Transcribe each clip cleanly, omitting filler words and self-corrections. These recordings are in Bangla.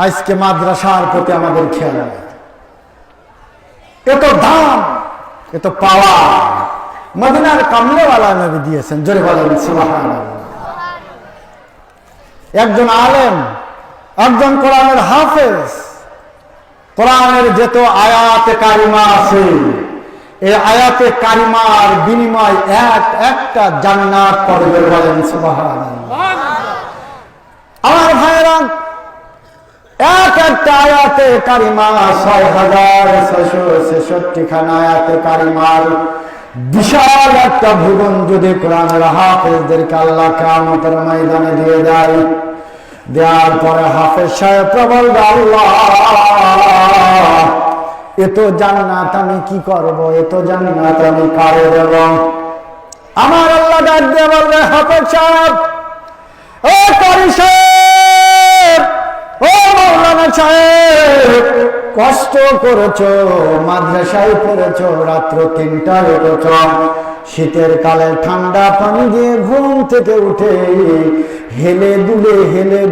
আজকে মাদ্রাসার প্রতি আমাদের খেয়াল নেই। এত দাম, এত পাওয়া মদিনার কামলেওয়ালা নবী দিয়েছেন, জোরে বলেন সুবহানাল্লাহ। একজন আলেম, একজন কোরআনের হাফেজ, কোরআনের যত আয়াতে কারিমা আছে, এই আয়াতে কারিমার বিনিময় একটা জান্নাত পাবে, জোরে বলেন সুবহানাল্লাহ। আমার ভাইরা, একটা আয়াতে কারিমা ৬,৬৬৬ খানা আয়াতে কারিমার বিশাল একটা ভুবন যদি কোরআনের হাফেজদেরকে আল্লাহ কিয়ামতের ময়দানে দিয়ে দেয়, দেওয়ার পরে হাফেজ সাহেব বলবে, আল্লাহ এত জান্নাত আমি কি করব, এত জান্নাত আমি কারে দেব? আমার আল্লাহ ডাক দিয়ে বলবে, হাফেজ সাহেব, ও কারি সাহেব, ও মাওলানা সাহেব, কষ্ট করেছো, মাদ্রাসায় পড়েছো, রাত্র ৩টায় উঠেছ, শীতের কালে ঠান্ডা পানি দিয়ে ঘুম থেকে উঠে হেলে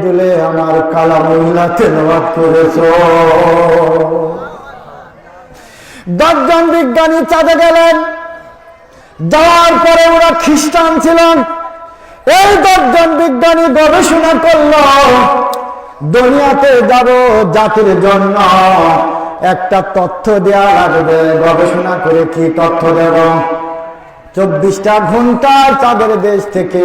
দুলে আমার কালামুল্লাহ তেলাওয়াত করেছো। 10 জন বিজ্ঞানী চাঁদে গেলেন, যাওয়ার পরে ওরা খ্রিস্টান ছিলেন। এই 10 জন বিজ্ঞানী গবেষণা করল, দুনিয়াতে যাব জাতির জন্য একটা তথ্য দেওয়া লাগবে। গবেষণা করে কি তথ্য দেব? 24টা ঘন্টা চাঁদের দেশ থেকে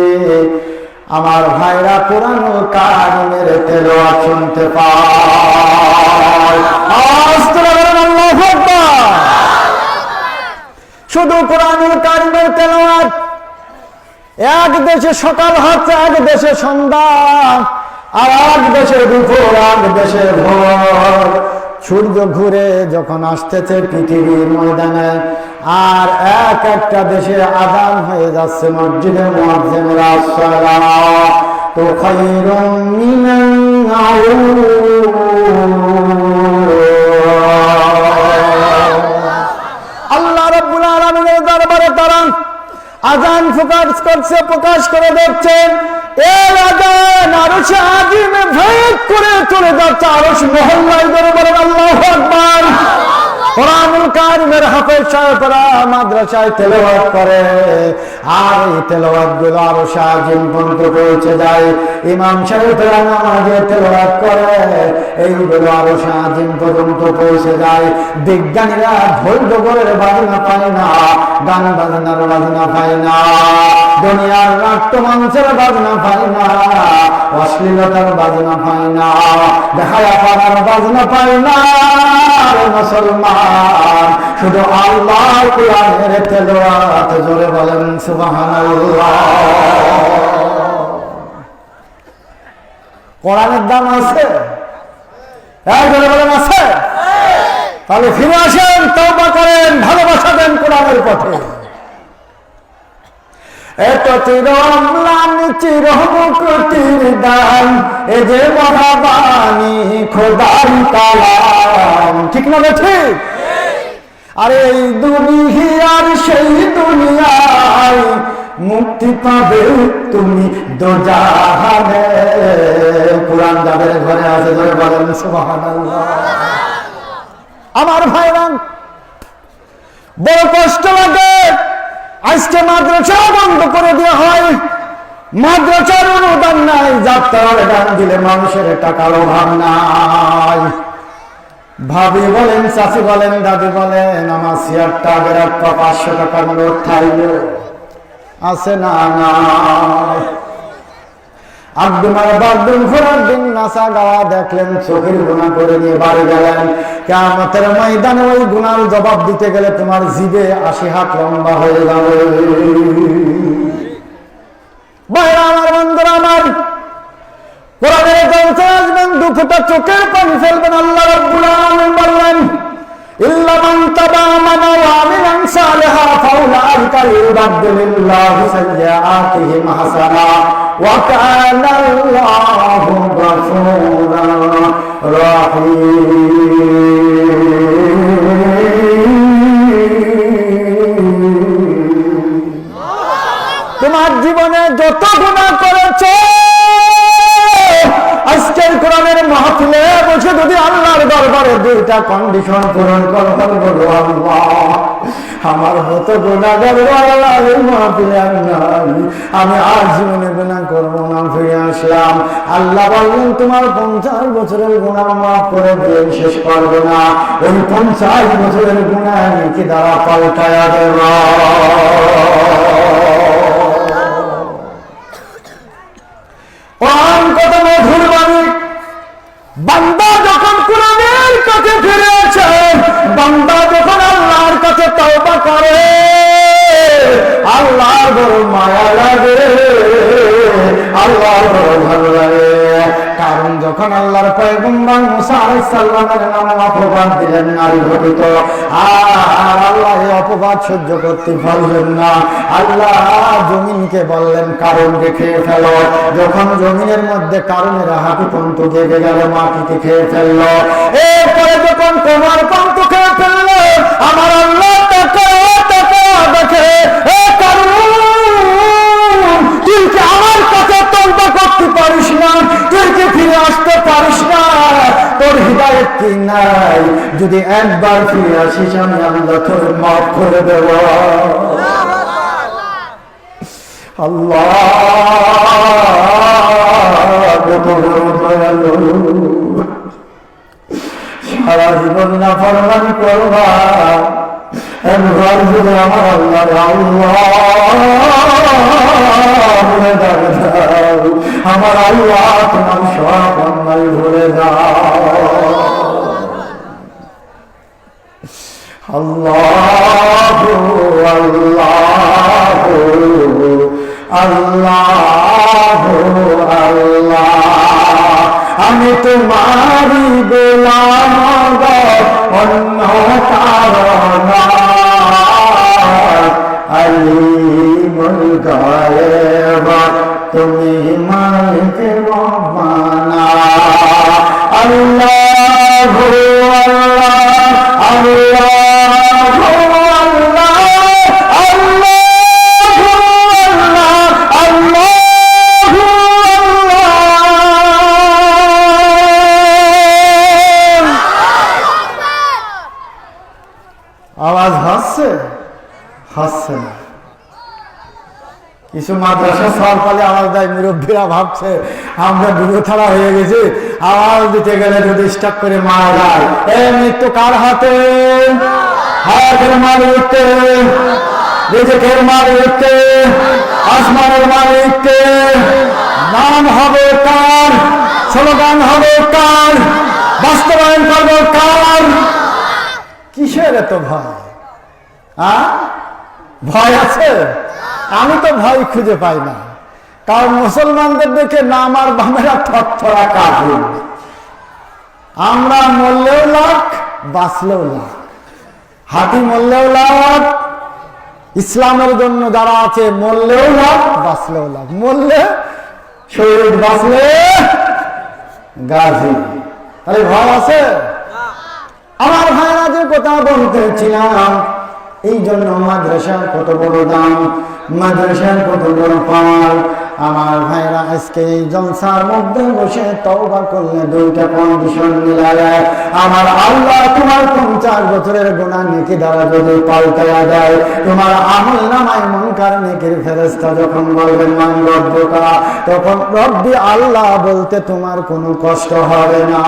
আমার ভাইরা কোরআন কারিমের তেলাওয়াত শুনতে পায়। আল্লাহু আকবার। শুধু কোরআন কারিমের তেলাওয়াত, এক দেশে সকাল হচ্ছে, এক দেশে সন্ধ্যা, আর এক দেশে দুপুর, এক দেশে ভোর। সূর্য ঘুরে যখন আসতেছে পৃথিবীর ময়দানে, আর একটা দেশে আযান হয়ে যাচ্ছে, মসজিদে মুয়াজ্জিনের আসসালাতু খায়রুম মিনান নাওম। আল্লাহ রাব্বুল আলামিনের দরবারে তারা আযান প্রকাশ করে দেখছেন, এই আযান আরশে আজিমে ভেদ করে চলে যাচ্ছে আরশ মহল্লায়, ধরে বলেন আল্লাহু আকবার। কোরআনুল কারিমের হাফেজ সাহেবরা মাদ্রাসায় তেলাওয়াত করে, আর এই তেলাওয়াত গুলো আরশে আজিম পর্যন্ত পৌঁছে যায়। ইমাম সাহেবরা নামাজে তেলাওয়াত করে, এইগুলো আরশে আজিম পর্যন্ত পৌঁছে যায়। বিজ্ঞানীরা ঢোল ডগরের বাজনা পায় না, গান বাজনার বাজনা পায় না, দুনিয়ার নাট্যমঞ্চের বাজনা পায় না, অশ্লীলতার বাজনা পায় না, দেখায়া পাড়ার বাজনা পায় না। মুসলমান শুধু আল্লাহর কোরআনের তেলাওয়াত, জোরে বলেন সুবহানাল্লাহ। কোরআনের দাম আছে, জোরে বলেন আছে। তাহলে ফিরে আসেন, তওবা করেন, ভালোবাসা দেন কোরআনের পথে। এত চিরম্লান চিরমুক্তির দান, এ যে মহাবাণী খোদার কালাম, ঠিক না? ঠিক। আরে এই দুনিয়ার সেই দুনিয়ায় মুক্তি পাবে তুমি দোজাহানে। কোরআন যাদের ঘরে আছে, ধরে বলেন সুবহানাল্লাহ। আমার ভাইরা, বড় কষ্ট লাগে, আজকে মাদ্রাসা বন্ধ করে দেওয়া হয়, মাদ্রাসার অনুদান নাই, যাত্রার গান দিলে মানুষের টাকার অভাব নাই। ভাবি বলেন, চাচি বলেন, দাদি বলেন, আমার চেয়ারটা আগের একটা 500 টাকার নোট থাইল আছে না? না। আব্দুমার বাগদুম ঘোরার দিন নাচা গাওয়া দেখলেন, চোখের গুনাহ করে নিয়ে বাড়ি গেলেন। কিয়ামতের ময়দানে ওই গুনার জবাব দিতে গেলে তোমার জিভে 80 হাত লম্বা হয়ে যাবে। ভাইরা আমার, বন্ধুরা আমার, কোরআনের কাছে আসবেন, দুঃখটা চোখের পানি ফেলবেন। আল্লাহ রাব্বুল আলামিন বললেন, ইল্লা মান তাবা আমানা ওয়া আমিলা সালিহা ফাউলাইকা ইউবাদদিলুল্লাহু সাইয়্যাতিহিম হাসানা ওয়া কানা আল্লাহু গফুরান রহিম। তোমার জীবনে যত গুনাহ করেছো, আজকের কোরআনের মাহফিলে যদি আল্লাহর দরবারে দুইটা কন্ডিশন পূরণ করবেন, বলো আল্লাহ আমার মতো গুনাহগার আল্লাহর মাহফিলে আমি আর জীবনে গুনাহ করব না। ফিরে আসলাম, আল্লাহ বললেন তোমার 50 বছরের গুনাহ মাফ করে দিয়ে শেষ করবে না, ওই 50 বছরের গুনাহ নেকি দ্বারা পাল্টায়া দেব। কোরআন কত মধুর বাণী। বান্দা যখন কোরআনের কাছে ফিরে আসে, বান্দা যখন আল্লাহর কাছে তওবা করে, আল্লাহর বড় মায়া লাগে, আল্লাহর বড় ভালো লাগে। কারণ যখন আল্লাহর পয়গম্বর মুসা আলাইহিস সালামের নামে অপবাদ দিলেন নারী ঘটিত, আর আল্লাহ এই অপবাদ সহ্য করতে পারলেন না, আল্লাহ জমিনকে বললেন কারণকে খেয়ে ফেলো। যখন জমিনের মধ্যে কারণের হাঁটু পন্ত জেগে গেল, মাটিতে খেয়ে ফেললো। এরপরে যখন কোমর পন্ত খেয়ে ফেললো, আমার আল্লাহ দেখে তুই কি আমার কাছে তওবা করতে পারিস না, তুই কি ফিরে আসতে পারিস না, তোর হিদায়াত কি নাই? যদি একবার ফিরে আসিস আমি আল্লাহ তোর মাফ করে দেব। আল্লাহ সারা জীবন না ফরমানি করবা, একবার যদি আমার আল্লাহ আমার আল্লাহ তোমার সব অন্যায় ভুলে যাও। আল্লাহ আল্লাহ আল্লাহ আল্লাহ আমি তোমারি গোলাম অন্য কারণ আলিমুল গায়েব তুমি মালিক রব্বানা। আল্লাহ আল্লাহ আওয়াজ হাসছে না। কিছু মাদ্রাসা সর পালে আওয়াজ দেয়, মুরব্বীরা ভাবছে আমরা দূরে ছাড়া হয়ে গেছি, আওয়াজ দিতে গেলে যদি স্টাক করে মারা যায়। এই মৃত্যু কার হাতে? হায়াতের মালিককে, রিজিকের মালিককে, আসমানের মালিককে। নাম হবে কার, স্লোগান হবে কার, বাস্তবায়ন করবে কার? কিসের এত ভয়? ভয় আছে? আমি তো ভয় খুঁজে পাই না, কারণ মুসলমানদের দেখে নাম আর বামেরা থরথরা কাঁপে। আমরা মরলেও লাখ, বাঁচলেও লাখ, হাতি মরলেও লাখ, ইসলামের জন্য যারা আছে মরলেও লাখ, বাঁচলেও লাখ। মরলে শহীদ, বাঁচলে গাজী। তাহলে ভয় আছে? আমার ভাইরা যে কথা বলতেছিলাম, এই জন্য মাদ্রাসার কত বড় দাম, মাদ্রাসার কত বড় পাওয়ার। আমার ভাইরা আজকে এই জলসার মধ্যে বসে তওবা করলে দুইটা কন্ডিশন মিলালে আমার আল্লাহ তোমার 50 বছরের গুনাহ নেকি দ্বারা যদি পাল্টায়া দেয়, তোমার আমল নামায় মুনকার নেকির ফেরেশতা যখন বলবেন মান রব্বুকা, তখন রব্বি আল্লাহ বলতে তোমার কোনো কষ্ট হবে না।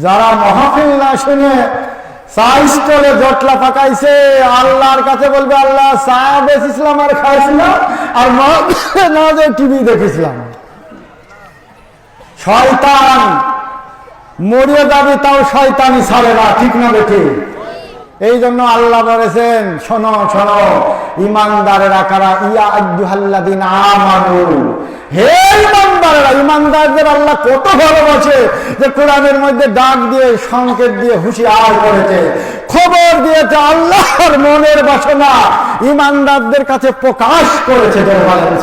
যারা মাহফিল না শুনে সাইস্টলে জটলা পাকাইছে, আল্লাহর কাছে বলবে আল্লাহ ছায়া বেচেছিলাম আর খাইছিলাম, আর না যে টিভি দেখেছিলাম। শয়তান মরিয়ে যাবে, তাও শয়তানি ছাড়ে না, ঠিক না বেঠি? এই জন্য আল্লাহ বলেছেন শোনো শোনো ইমানদারেরা কারা, ইয়া আইয়ুহাল্লাযীনা আমানু, হে ইমানদারেরা। ইমানদারদের আল্লাহ কত ভালোবাসে যে কোরআনের মধ্যে ডাক দিয়ে, সংকেত দিয়ে হুঁশিয়ার করেছে, খবর দিয়েছে, আল্লাহর মনের বাসনা ইমানদারদের কাছে প্রকাশ করেছে।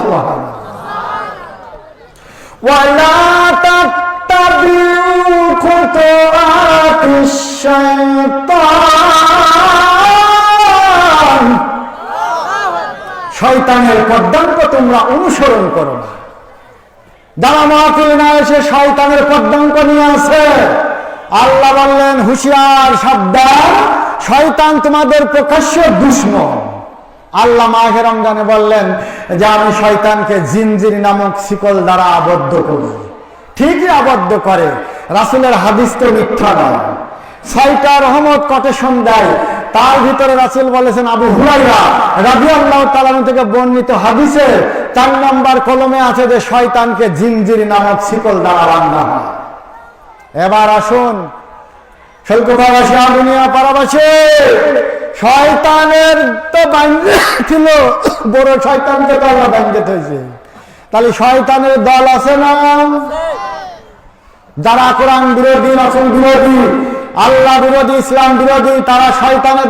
সুবহানাল্লাহ। ওয়ালা তাত্তাবিউ খুতুওয়াতিশ শাইতান, শয়তানের পদাঙ্ক তোমরা অনুসরণ করো না। যারা মাহফিল না এসে শয়তানের পদ্মাঙ্ক নিয়ে আছে, আল্লাহ বললেন হুঁশিয়ার, সাবধান, শয়তান তোমাদের প্রকাশ্য দুশমন। আল্লাহ মাহে রমজানে বললেন যে আমি শয়তানকে জিনজির নামক শিকল দ্বারা আবদ্ধ করি। ঠিকই আবদ্ধ করে, রাসূলের হাদিস তো মিথ্যা নয়। 6টা রহমত কোটেশন দেয়, তার ভিতরে রাসূল বলেছেন আবু হুরায়রা রাদিয়াল্লাহু তাআলা থেকে বর্ণিত হাদিসে 4 নম্বর কলমে আছে যে শয়তানকে জিনজির নামক শিকল দ্বারা বাঁধা হয়। এবার আসুন শৈলকুপাবাসী, আগুনিয়া পাড়াবাসী, শয়তানের তো বান্ধে ছিল, বড় শয়তানকে তো আল্লাহ বান্ধে হয়েছে। তাহলে শয়তানের দল আছে না? যারা কোরআন বিরোধী, রাসূল বিরোধী, আল্লাহ বিরোধী, ইসলাম বিরোধী, তারা শয়তানের